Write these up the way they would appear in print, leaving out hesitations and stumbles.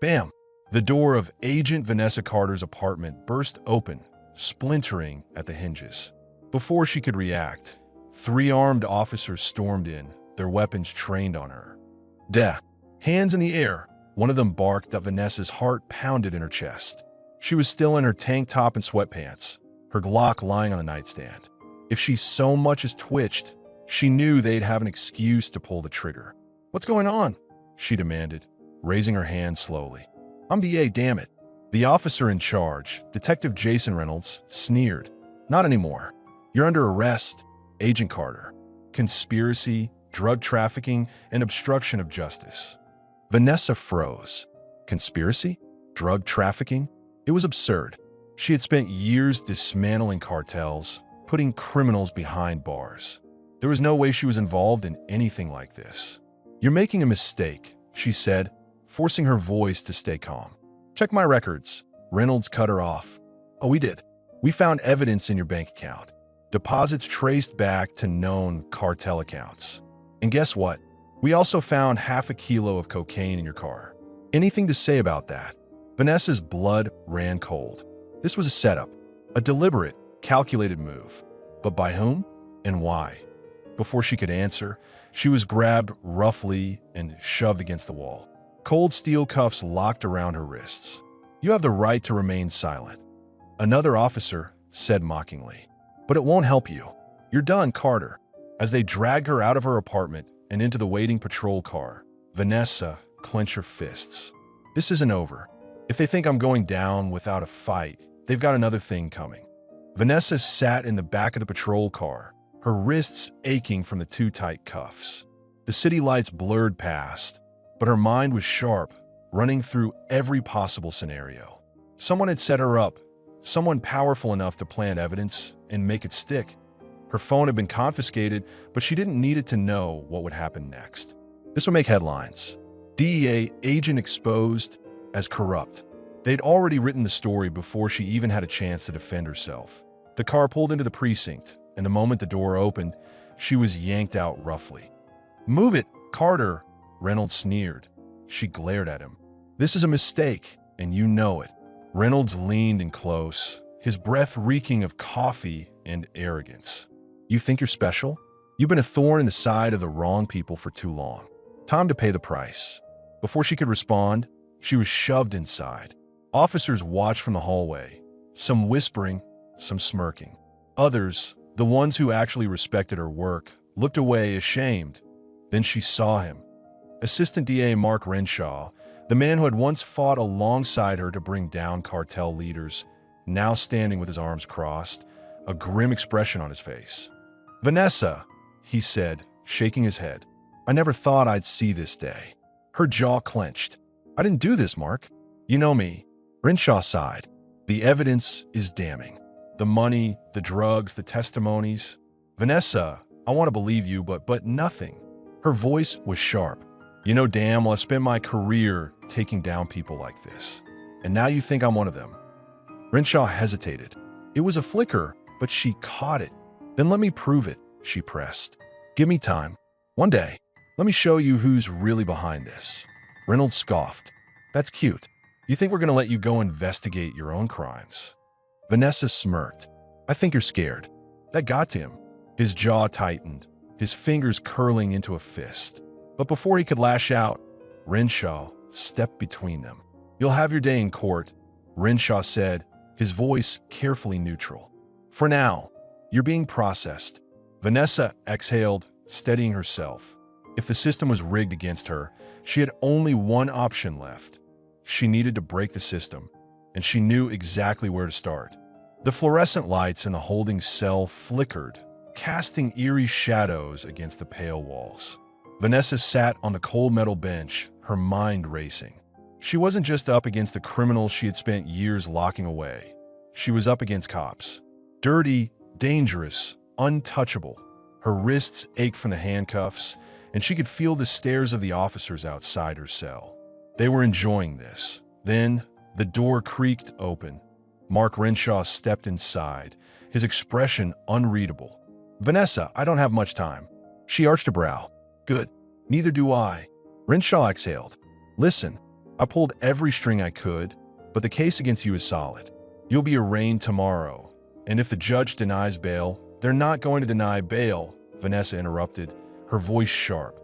Bam! The door of Agent Vanessa Carter's apartment burst open, splintering at the hinges. Before she could react, 3 armed officers stormed in, their weapons trained on her. "Dah! Hands in the air!" One of them barked that Vanessa's heart pounded in her chest. She was still in her tank top and sweatpants, her Glock lying on the nightstand. If she so much as twitched, she knew they'd have an excuse to pull the trigger. "What's going on?" she demanded, raising her hand slowly. "I'm DEA, damn it." The officer in charge, Detective Jason Reynolds, sneered. "Not anymore. You're under arrest, Agent Carter. Conspiracy, drug trafficking, and obstruction of justice." Vanessa froze. Conspiracy? Drug trafficking? It was absurd. She had spent years dismantling cartels, putting criminals behind bars. There was no way she was involved in anything like this. "You're making a mistake," she said, forcing her voice to stay calm. "Check my records." Reynolds cut her off. "Oh, we did. We found evidence in your bank account. Deposits traced back to known cartel accounts. And guess what? We also found half a kilo of cocaine in your car. Anything to say about that?" Vanessa's blood ran cold. This was a setup, a deliberate, calculated move. But by whom and why? Before she could answer, she was grabbed roughly and shoved against the wall. Cold steel cuffs locked around her wrists. "You have the right to remain silent," another officer said mockingly. "But it won't help you. You're done, Carter." As they dragged her out of her apartment and into the waiting patrol car, Vanessa clenched her fists. "This isn't over. If they think I'm going down without a fight, they've got another thing coming." Vanessa sat in the back of the patrol car, her wrists aching from the too tight cuffs. The city lights blurred past, but her mind was sharp, running through every possible scenario. Someone had set her up, someone powerful enough to plant evidence and make it stick. Her phone had been confiscated, but she didn't need it to know what would happen next. This would make headlines. DEA agent exposed as corrupt. They'd already written the story before she even had a chance to defend herself. The car pulled into the precinct, and the moment the door opened, she was yanked out roughly. "Move it, Carter," Reynolds sneered. She glared at him. "This is a mistake, and you know it." Reynolds leaned in close, his breath reeking of coffee and arrogance. "You think you're special? You've been a thorn in the side of the wrong people for too long. Time to pay the price." Before she could respond, she was shoved inside. Officers watched from the hallway, some whispering, some smirking. Others, the ones who actually respected her work, looked away ashamed. Then she saw him. Assistant DA Mark Renshaw, the man who had once fought alongside her to bring down cartel leaders, now standing with his arms crossed, a grim expression on his face. "Vanessa," he said, shaking his head. "I never thought I'd see this day." Her jaw clenched. "I didn't do this, Mark. You know me." Renshaw sighed. "The evidence is damning. The money, the drugs, the testimonies. Vanessa, I want to believe you, but nothing." Her voice was sharp. "You know damn well I spent my career taking down people like this. And now you think I'm one of them." Renshaw hesitated. It was a flicker, but she caught it. "Then let me prove it," she pressed. "Give me time. One day, let me show you who's really behind this." Reynolds scoffed. "That's cute. You think we're going to let you go investigate your own crimes?" Vanessa smirked. "I think you're scared." That got to him. His jaw tightened, his fingers curling into a fist. But before he could lash out, Renshaw stepped between them. "You'll have your day in court," Renshaw said, his voice carefully neutral. "For now, you're being processed." Vanessa exhaled, steadying herself. If the system was rigged against her, she had only one option left. She needed to break the system, and she knew exactly where to start. The fluorescent lights in the holding cell flickered, casting eerie shadows against the pale walls. Vanessa sat on the cold metal bench, her mind racing. She wasn't just up against the criminals she had spent years locking away. She was up against cops. Dirty, dangerous, untouchable. Her wrists ached from the handcuffs, and she could feel the stares of the officers outside her cell. They were enjoying this. Then, the door creaked open. Mark Renshaw stepped inside, his expression unreadable. "Vanessa, I don't have much time." She arched a brow. "Good. Neither do I." Renshaw exhaled. "Listen, I pulled every string I could, but the case against you is solid. You'll be arraigned tomorrow, and if the judge denies bail, they're not going to deny bail," Vanessa interrupted, her voice sharp.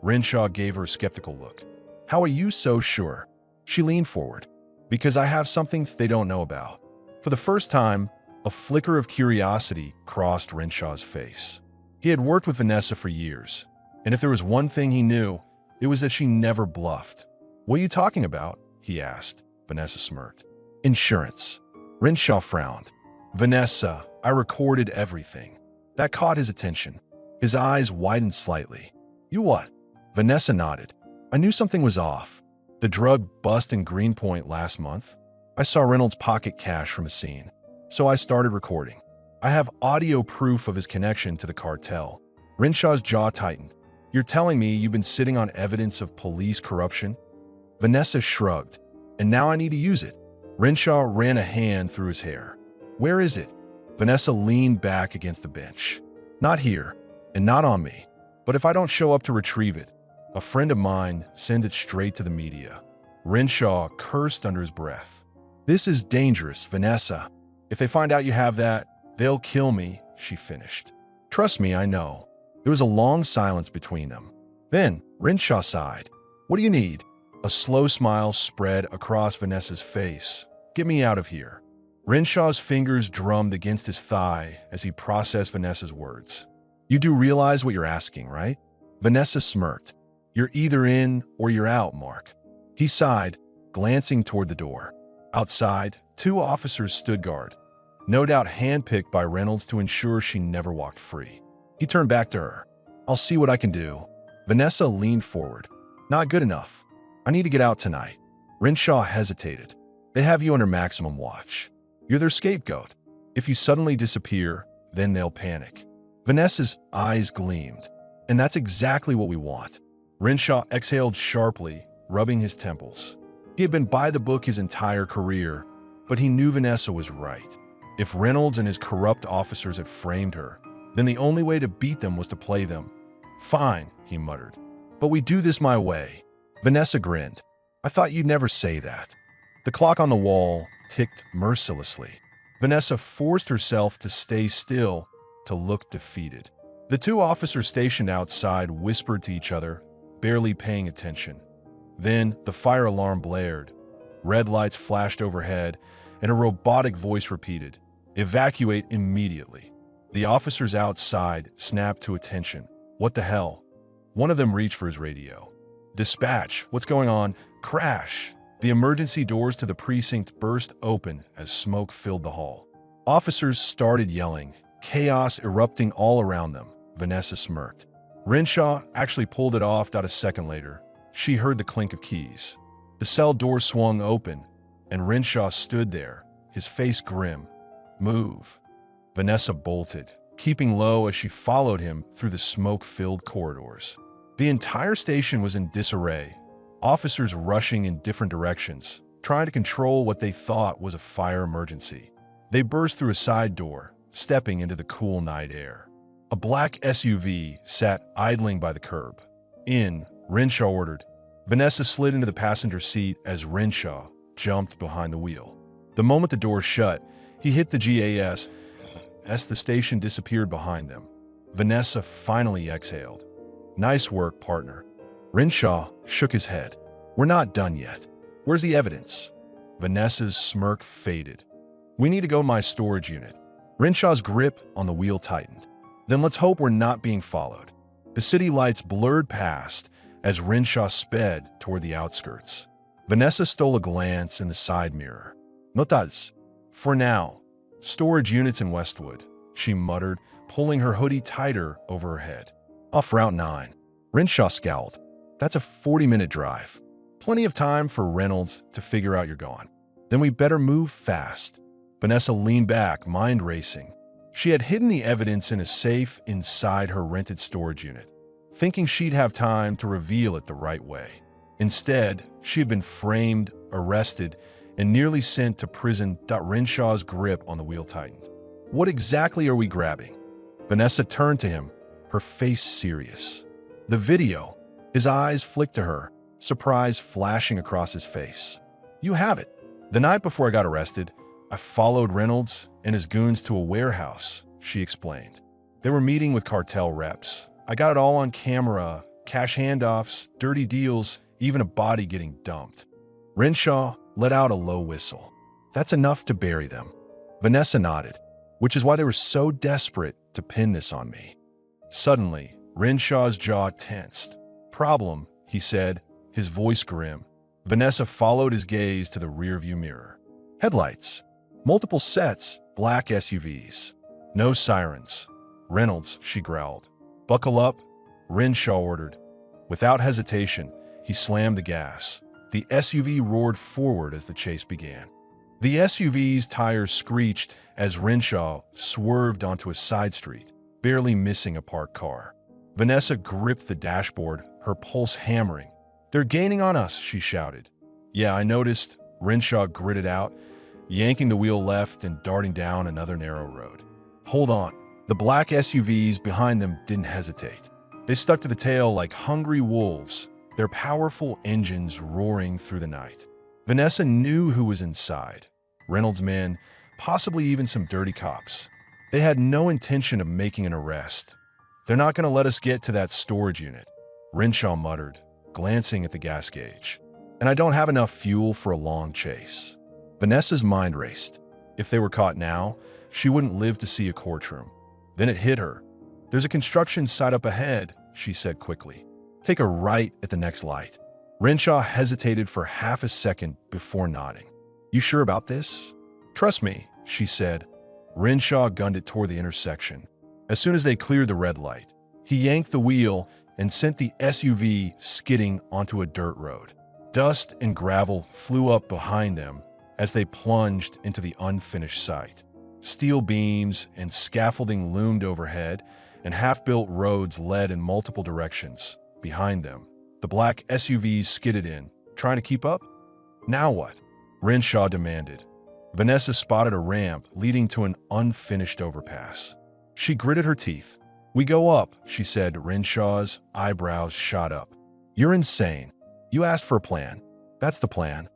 Renshaw gave her a skeptical look. "How are you so sure?" She leaned forward. "Because I have something they don't know about." For the first time, a flicker of curiosity crossed Renshaw's face. He had worked with Vanessa for years, and if there was one thing he knew, it was that she never bluffed. "What are you talking about?" he asked. Vanessa smirked. "Insurance." Renshaw frowned. "Vanessa, I recorded everything." That caught his attention. His eyes widened slightly. "You what?" Vanessa nodded. "I knew something was off. The drug bust in Greenpoint last month. I saw Reynolds pocket cash from a scene, so I started recording. I have audio proof of his connection to the cartel." Renshaw's jaw tightened. "You're telling me you've been sitting on evidence of police corruption?" Vanessa shrugged. "And now I need to use it." Renshaw ran a hand through his hair. "Where is it?" Vanessa leaned back against the bench. "Not here, and not on me. But if I don't show up to retrieve it, a friend of mine send it straight to the media." Renshaw cursed under his breath. "This is dangerous, Vanessa. If they find out you have that, they'll kill me," she finished. "Trust me, I know." There was a long silence between them. Then Renshaw sighed. "What do you need?" A slow smile spread across Vanessa's face. "Get me out of here." Renshaw's fingers drummed against his thigh as he processed Vanessa's words. "You do realize what you're asking, right?" Vanessa smirked. "You're either in or you're out, Mark." He sighed, glancing toward the door. Outside, 2 officers stood guard, no doubt handpicked by Reynolds to ensure she never walked free. He turned back to her. "I'll see what I can do." Vanessa leaned forward. "Not good enough. I need to get out tonight." Renshaw hesitated. "They have you under maximum watch. You're their scapegoat. If you suddenly disappear, then they'll panic." Vanessa's eyes gleamed. "And that's exactly what we want." Renshaw exhaled sharply, rubbing his temples. He had been by the book his entire career, but he knew Vanessa was right. If Reynolds and his corrupt officers had framed her, then the only way to beat them was to play them. "Fine," he muttered. "But we do this my way." Vanessa grinned. "I thought you'd never say that." The clock on the wall ticked mercilessly. Vanessa forced herself to stay still, to look defeated. The 2 officers stationed outside whispered to each other, barely paying attention. Then the fire alarm blared. Red lights flashed overhead, and a robotic voice repeated, "Evacuate immediately." The officers outside snapped to attention. "What the hell?" One of them reached for his radio. "Dispatch, what's going on?" Crash! The emergency doors to the precinct burst open as smoke filled the hall. Officers started yelling, chaos erupting all around them. Vanessa smirked. Renshaw actually pulled it off a second later. She heard the clink of keys. The cell door swung open, and Renshaw stood there, his face grim. "Move." Vanessa bolted, keeping low as she followed him through the smoke-filled corridors. The entire station was in disarray, officers rushing in different directions, trying to control what they thought was a fire emergency. They burst through a side door, stepping into the cool night air. A black SUV sat idling by the curb. "In," Renshaw ordered. Vanessa slid into the passenger seat as Renshaw jumped behind the wheel. The moment the door shut, he hit the gas as the station disappeared behind them. Vanessa finally exhaled. "Nice work, partner." Renshaw shook his head. "We're not done yet. Where's the evidence?" Vanessa's smirk faded. "We need to go to my storage unit." Renshaw's grip on the wheel tightened. "Then let's hope we're not being followed." The city lights blurred past as Renshaw sped toward the outskirts. Vanessa stole a glance in the side mirror. "Notas. For now. Storage units in Westwood," she muttered, pulling her hoodie tighter over her head. "Off Route 9. Renshaw scowled. "That's a 40-minute drive. Plenty of time for Reynolds to figure out you're gone. Then we better move fast." Vanessa leaned back, mind racing. She had hidden the evidence in a safe inside her rented storage unit, thinking she'd have time to reveal it the right way. Instead, she had been framed, arrested, and nearly sent to prison. Renshaw's grip on the wheel tightened. "What exactly are we grabbing?" Vanessa turned to him, her face serious. "The video." His eyes flicked to her. surprise flashing across his face. "You have it." "The night before I got arrested, I followed Reynolds and his goons to a warehouse," she explained. "They were meeting with cartel reps. I got it all on camera, cash handoffs, dirty deals, even a body getting dumped." Renshaw let out a low whistle. "That's enough to bury them." Vanessa nodded, "Which is why they were so desperate to pin this on me." Suddenly, Renshaw's jaw tensed. "Problem," he said, his voice grim. Vanessa followed his gaze to the rearview mirror. Headlights. Multiple sets, black SUVs. No sirens. "Reynolds," she growled. "Buckle up," Renshaw ordered. Without hesitation, he slammed the gas. The SUV roared forward as the chase began. The SUV's tires screeched as Renshaw swerved onto a side street, barely missing a parked car. Vanessa gripped the dashboard, her pulse hammering. "They're gaining on us," she shouted. "Yeah, I noticed," Renshaw gritted out, yanking the wheel left and darting down another narrow road. "Hold on." The black SUVs behind them didn't hesitate. They stuck to the tail like hungry wolves, their powerful engines roaring through the night. Vanessa knew who was inside. Reynolds' men, possibly even some dirty cops. They had no intention of making an arrest. "They're not going to let us get to that storage unit," Renshaw muttered, glancing at the gas gauge. "And I don't have enough fuel for a long chase." Vanessa's mind raced. If they were caught now, she wouldn't live to see a courtroom. Then it hit her. "There's a construction site up ahead," she said quickly. "Take a right at the next light." Renshaw hesitated for half a second before nodding. "You sure about this?" "Trust me," she said. Renshaw gunned it toward the intersection. As soon as they cleared the red light, he yanked the wheel and sent the SUV skidding onto a dirt road. Dust and gravel flew up behind them as they plunged into the unfinished site. Steel beams and scaffolding loomed overhead, and half-built roads led in multiple directions. Behind them, the black SUVs skidded in, trying to keep up. "Now what?" Renshaw demanded. Vanessa spotted a ramp leading to an unfinished overpass. She gritted her teeth. "We go up," she said. Renshaw's eyebrows shot up. "You're insane. You asked for a plan. That's the plan."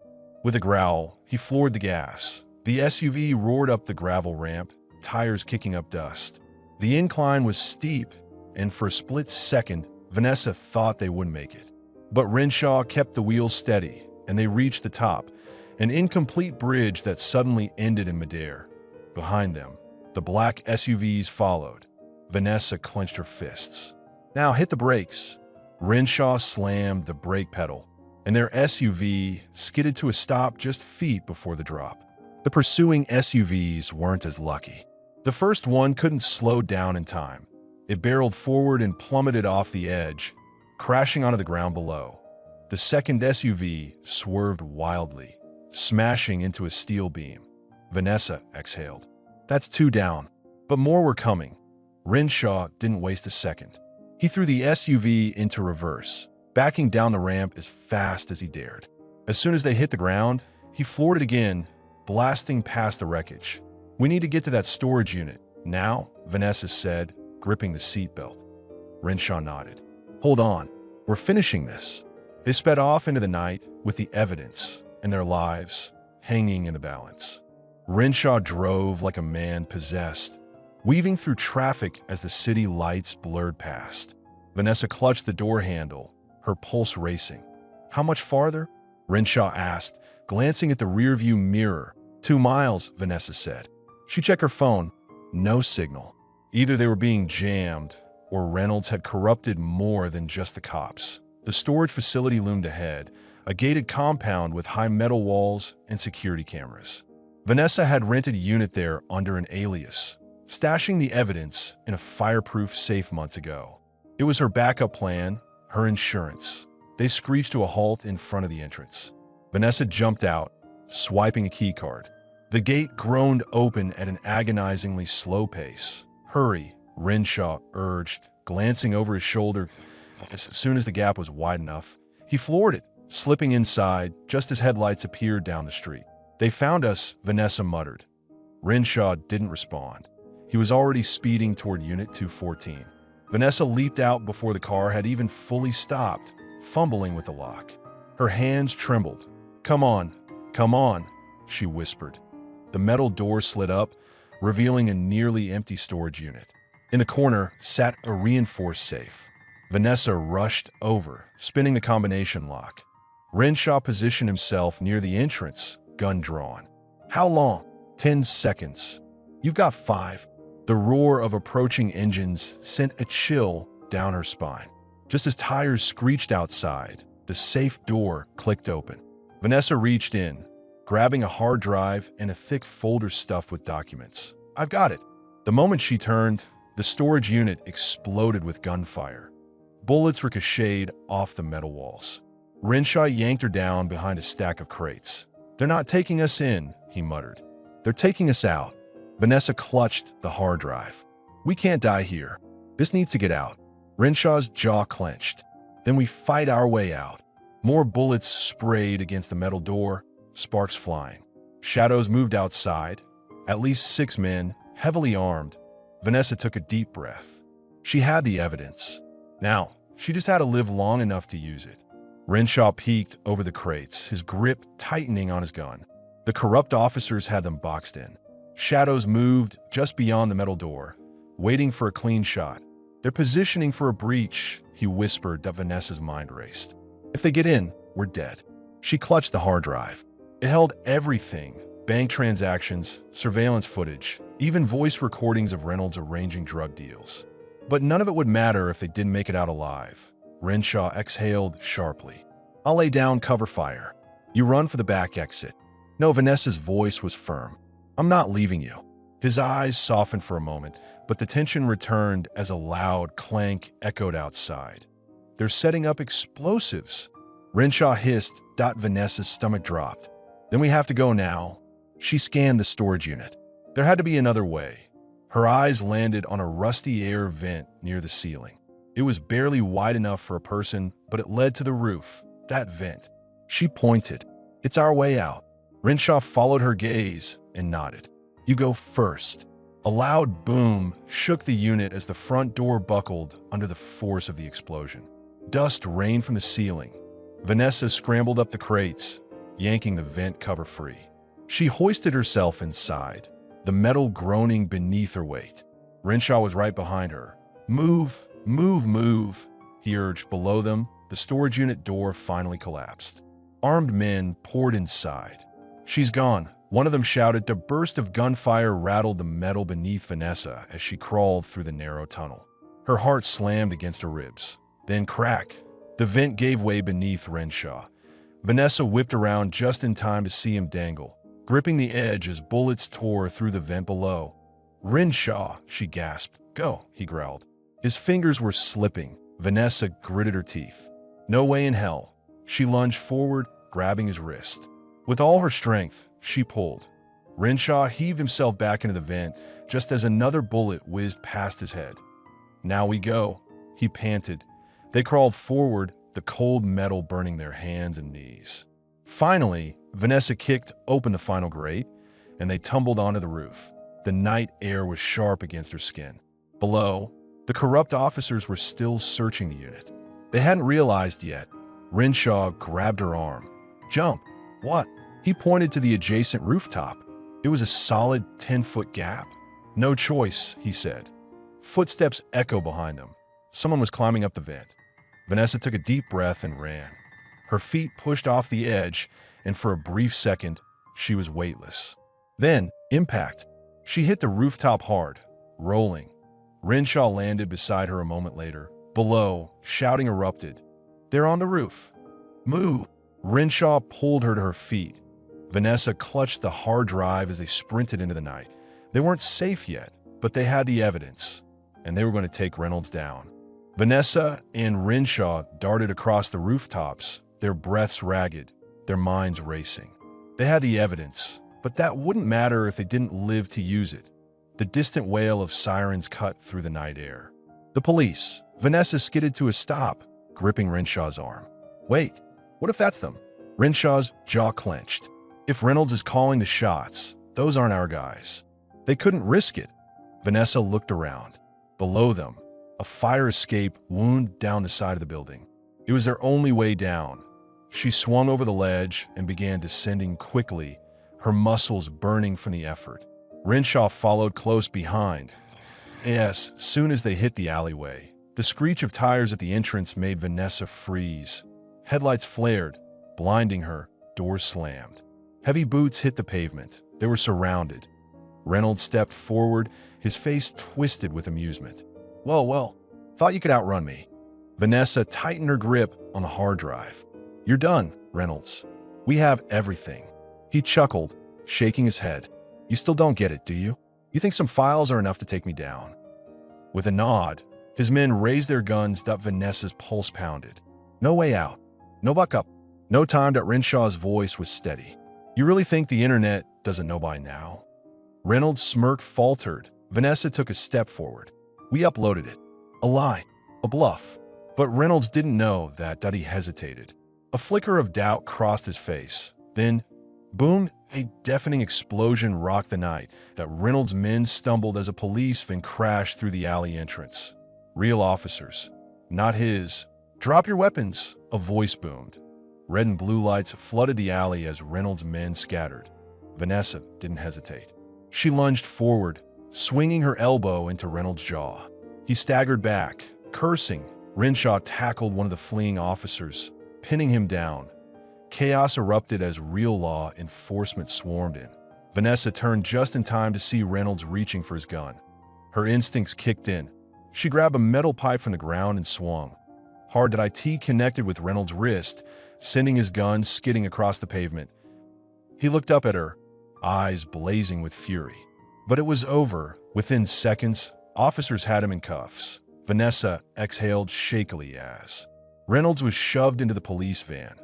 With a growl, he floored the gas. The SUV roared up the gravel ramp, tires kicking up dust. The incline was steep, and for a split second, Vanessa thought they wouldn't make it. But Renshaw kept the wheels steady, and they reached the top, an incomplete bridge that suddenly ended in midair. Behind them, the black SUVs followed. Vanessa clenched her fists. "Now hit the brakes." Renshaw slammed the brake pedal, and their SUV skidded to a stop just feet before the drop. The pursuing SUVs weren't as lucky. The first one couldn't slow down in time. It barreled forward and plummeted off the edge, crashing onto the ground below. The second SUV swerved wildly, smashing into a steel beam. Vanessa exhaled. "That's two down." But more were coming. Renshaw didn't waste a second. He threw the SUV into reverse, backing down the ramp as fast as he dared. As soon as they hit the ground, he floored it again, blasting past the wreckage. "We need to get to that storage unit now," Vanessa said, gripping the seatbelt. Renshaw nodded. "Hold on. We're finishing this." They sped off into the night with the evidence and their lives hanging in the balance. Renshaw drove like a man possessed, weaving through traffic as the city lights blurred past. Vanessa clutched the door handle, her pulse racing. "How much farther?" Renshaw asked, glancing at the rearview mirror. 2 miles, Vanessa said. She checked her phone. No signal. Either they were being jammed, or Reynolds had corrupted more than just the cops. The storage facility loomed ahead, a gated compound with high metal walls and security cameras. Vanessa had rented a unit there under an alias, stashing the evidence in a fireproof safe months ago. It was her backup plan, her insurance. They screeched to a halt in front of the entrance. Vanessa jumped out, swiping a keycard. The gate groaned open at an agonizingly slow pace. "Hurry," Renshaw urged, glancing over his shoulder. As soon as the gap was wide enough, he floored it, slipping inside just as headlights appeared down the street. "They found us," Vanessa muttered. Renshaw didn't respond. He was already speeding toward Unit 214. Vanessa leaped out before the car had even fully stopped, fumbling with the lock. Her hands trembled. "Come on, come on," she whispered. The metal door slid up, revealing a nearly empty storage unit. In the corner sat a reinforced safe. Vanessa rushed over, spinning the combination lock. Renshaw positioned himself near the entrance, gun drawn. "How long?" 10 seconds. "You've got 5. The roar of approaching engines sent a chill down her spine. Just as tires screeched outside, the safe door clicked open. Vanessa reached in, grabbing a hard drive and a thick folder stuffed with documents. "I've got it." The moment she turned, the storage unit exploded with gunfire. Bullets ricocheted off the metal walls. Renshaw yanked her down behind a stack of crates. "They're not taking us in," he muttered. "They're taking us out." Vanessa clutched the hard drive. "We can't die here. This needs to get out." Renshaw's jaw clenched. "Then we fight our way out." More bullets sprayed against the metal door, sparks flying. Shadows moved outside. At least 6 men, heavily armed. Vanessa took a deep breath. She had the evidence. Now, she just had to live long enough to use it. Renshaw peeked over the crates, his grip tightening on his gun. The corrupt officers had them boxed in. Shadows moved just beyond the metal door, waiting for a clean shot. "They're positioning for a breach," he whispered that Vanessa's mind raced. "If they get in, we're dead." She clutched the hard drive. It held everything: bank transactions, surveillance footage, even voice recordings of Reynolds arranging drug deals. But none of it would matter if they didn't make it out alive. Renshaw exhaled sharply. "I'll lay down cover fire. You run for the back exit." No, Vanessa's voice was firm. "I'm not leaving you." His eyes softened for a moment, but the tension returned as a loud clank echoed outside. "They're setting up explosives." Renshaw hissed. Vanessa's stomach dropped. "Then we have to go now." She scanned the storage unit. There had to be another way. Her eyes landed on a rusty air vent near the ceiling. It was barely wide enough for a person, but it led to the roof. That vent. She pointed. "It's our way out." Renshaw followed her gaze and nodded. "You go first." A loud boom shook the unit as the front door buckled under the force of the explosion. Dust rained from the ceiling. Vanessa scrambled up the crates, yanking the vent cover free. She hoisted herself inside, the metal groaning beneath her weight. Renshaw was right behind her. "Move, move, move," he urged. Below them, the storage unit door finally collapsed. Armed men poured inside. "She's gone," one of them shouted. A burst of gunfire rattled the metal beneath Vanessa as she crawled through the narrow tunnel. Her heart slammed against her ribs. Then crack. The vent gave way beneath Renshaw. Vanessa whipped around just in time to see him dangle, gripping the edge as bullets tore through the vent below. "Renshaw," she gasped. "Go," he growled. His fingers were slipping. Vanessa gritted her teeth. "No way in hell." She lunged forward, grabbing his wrist. With all her strength, she pulled. Renshaw heaved himself back into the vent just as another bullet whizzed past his head. "Now we go," he panted. They crawled forward, the cold metal burning their hands and knees. Finally, Vanessa kicked open the final grate, and they tumbled onto the roof. The night air was sharp against her skin. Below, the corrupt officers were still searching the unit. They hadn't realized yet. Renshaw grabbed her arm. "Jump." "What?" He pointed to the adjacent rooftop. It was a solid 10-foot gap. "No choice," he said. Footsteps echoed behind them. Someone was climbing up the vent. Vanessa took a deep breath and ran. Her feet pushed off the edge, and for a brief second, she was weightless. Then, impact. She hit the rooftop hard, rolling. Renshaw landed beside her a moment later. Below, shouting erupted. "They're on the roof." "Move!" Renshaw pulled her to her feet. Vanessa clutched the hard drive as they sprinted into the night. They weren't safe yet, but they had the evidence, and they were going to take Reynolds down. Vanessa and Renshaw darted across the rooftops, their breaths ragged, their minds racing. They had the evidence, but that wouldn't matter if they didn't live to use it. The distant wail of sirens cut through the night air. "The police!" Vanessa skidded to a stop, gripping Renshaw's arm. "Wait, what if that's them?" Renshaw's jaw clenched. "If Reynolds is calling the shots, those aren't our guys. They couldn't risk it." Vanessa looked around. Below them, a fire escape wound down the side of the building. It was their only way down. She swung over the ledge and began descending quickly, her muscles burning from the effort. Renshaw followed close behind. Yes, soon as they hit the alleyway, the screech of tires at the entrance made Vanessa freeze. Headlights flared, blinding her, doors slammed. Heavy boots hit the pavement. They were surrounded. Reynolds stepped forward, his face twisted with amusement. Well, thought you could outrun me." Vanessa tightened her grip on the hard drive. "You're done, Reynolds. We have everything." He chuckled, shaking his head. "You still don't get it, do you? You think some files are enough to take me down?" With a nod, his men raised their guns that Vanessa's pulse pounded. "No way out. No buck up." No time that Renshaw's voice was steady. "You really think the internet doesn't know by now?" Reynolds' smirk faltered. Vanessa took a step forward. "We uploaded it. A lie. A bluff." But Reynolds didn't know that he hesitated. A flicker of doubt crossed his face. Then, boom, a deafening explosion rocked the night. That Reynolds' men stumbled as a police van crashed through the alley entrance. Real officers, not his. "Drop your weapons," a voice boomed. Red and blue lights flooded the alley as Reynolds' men scattered. Vanessa didn't hesitate. She lunged forward, swinging her elbow into Reynolds' jaw. He staggered back, cursing. Renshaw tackled one of the fleeing officers, pinning him down. Chaos erupted as real law enforcement swarmed in. Vanessa turned just in time to see Reynolds reaching for his gun. Her instincts kicked in. She grabbed a metal pipe from the ground and swung. Hard that IT connected with Reynolds' wrist, sending his gun skidding across the pavement. He looked up at her, eyes blazing with fury. But it was over. Within seconds, officers had him in cuffs. Vanessa exhaled shakily as Reynolds was shoved into the police van.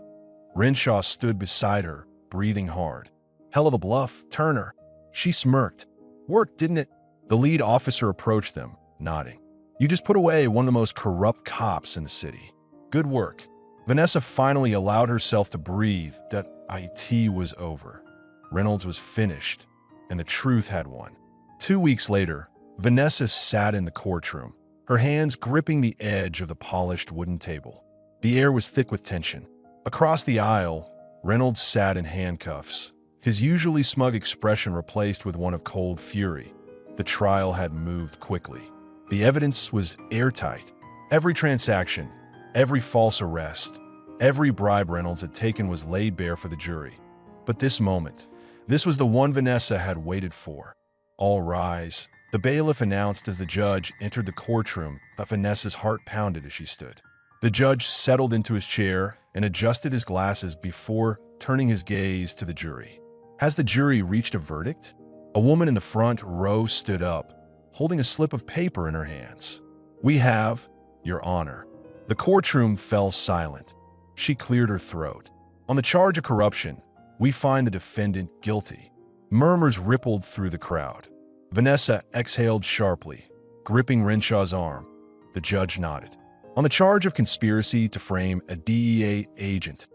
Renshaw stood beside her, breathing hard. "Hell of a bluff, Turner." She smirked. "Worked, didn't it?" The lead officer approached them, nodding. "You just put away one of the most corrupt cops in the city. Good work." Vanessa finally allowed herself to breathe. That IT was over. Reynolds was finished, and the truth had won. 2 weeks later, Vanessa sat in the courtroom, her hands gripping the edge of the polished wooden table. The air was thick with tension. Across the aisle, Reynolds sat in handcuffs, his usually smug expression replaced with one of cold fury. The trial had moved quickly. The evidence was airtight. Every transaction, every false arrest, every bribe Reynolds had taken was laid bare for the jury. But this moment, this was the one Vanessa had waited for. "All rise," the bailiff announced as the judge entered the courtroom, but Vanessa's heart pounded as she stood. The judge settled into his chair and adjusted his glasses before turning his gaze to the jury. "Has the jury reached a verdict?" A woman in the front row stood up, holding a slip of paper in her hands. "We have, Your Honor." The courtroom fell silent. She cleared her throat. "On the charge of corruption, we find the defendant guilty." Murmurs rippled through the crowd. Vanessa exhaled sharply, gripping Renshaw's arm. The judge nodded. "On the charge of conspiracy to frame a DEA agent."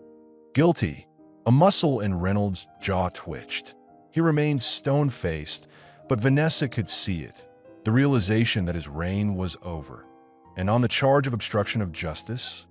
"Guilty." A muscle in Reynolds' jaw twitched. He remained stone-faced, but Vanessa could see it, the realization that his reign was over. "And on the charge of obstruction of justice?"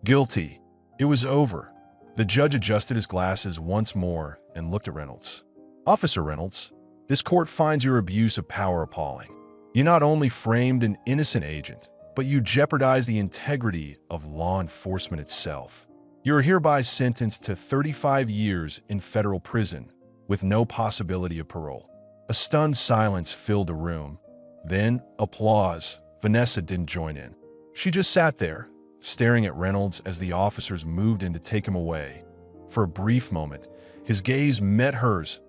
"Guilty." It was over. The judge adjusted his glasses once more and looked at Reynolds. "Officer Reynolds, this court finds your abuse of power appalling. You not only framed an innocent agent, but you jeopardized the integrity of law enforcement itself. You are hereby sentenced to 35 years in federal prison with no possibility of parole." A stunned silence filled the room. Then applause. Vanessa didn't join in. She just sat there, staring at Reynolds as the officers moved in to take him away. For a brief moment, his gaze met hers,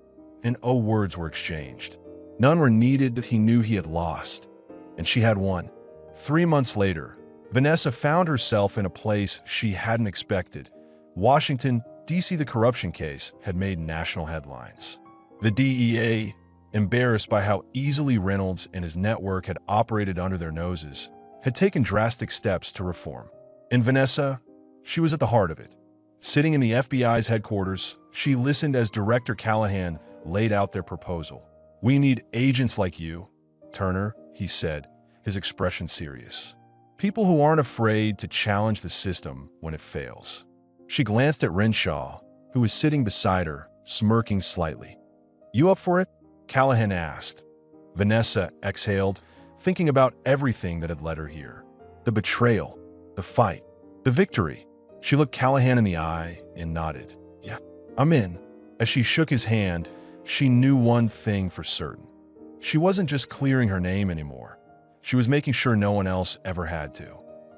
and words were exchanged. None were needed. He knew he had lost, and she had won. 3 months later, Vanessa found herself in a place she hadn't expected. Washington, D.C. The corruption case had made national headlines. The DEA, embarrassed by how easily Reynolds and his network had operated under their noses, had taken drastic steps to reform. And Vanessa, she was at the heart of it. Sitting in the FBI's headquarters, she listened as Director Callahan laid out their proposal. "We need agents like you, Turner," he said, his expression serious. "People who aren't afraid to challenge the system when it fails. She glanced at Renshaw, who was sitting beside her, smirking slightly. "You up for it?" Callahan asked. Vanessa exhaled, thinking about everything that had led her here. The betrayal, the fight, the victory. She looked Callahan in the eye and nodded. "Yeah, I'm in." As she shook his hand, she knew one thing for certain. She wasn't just clearing her name anymore. She was making sure no one else ever had to.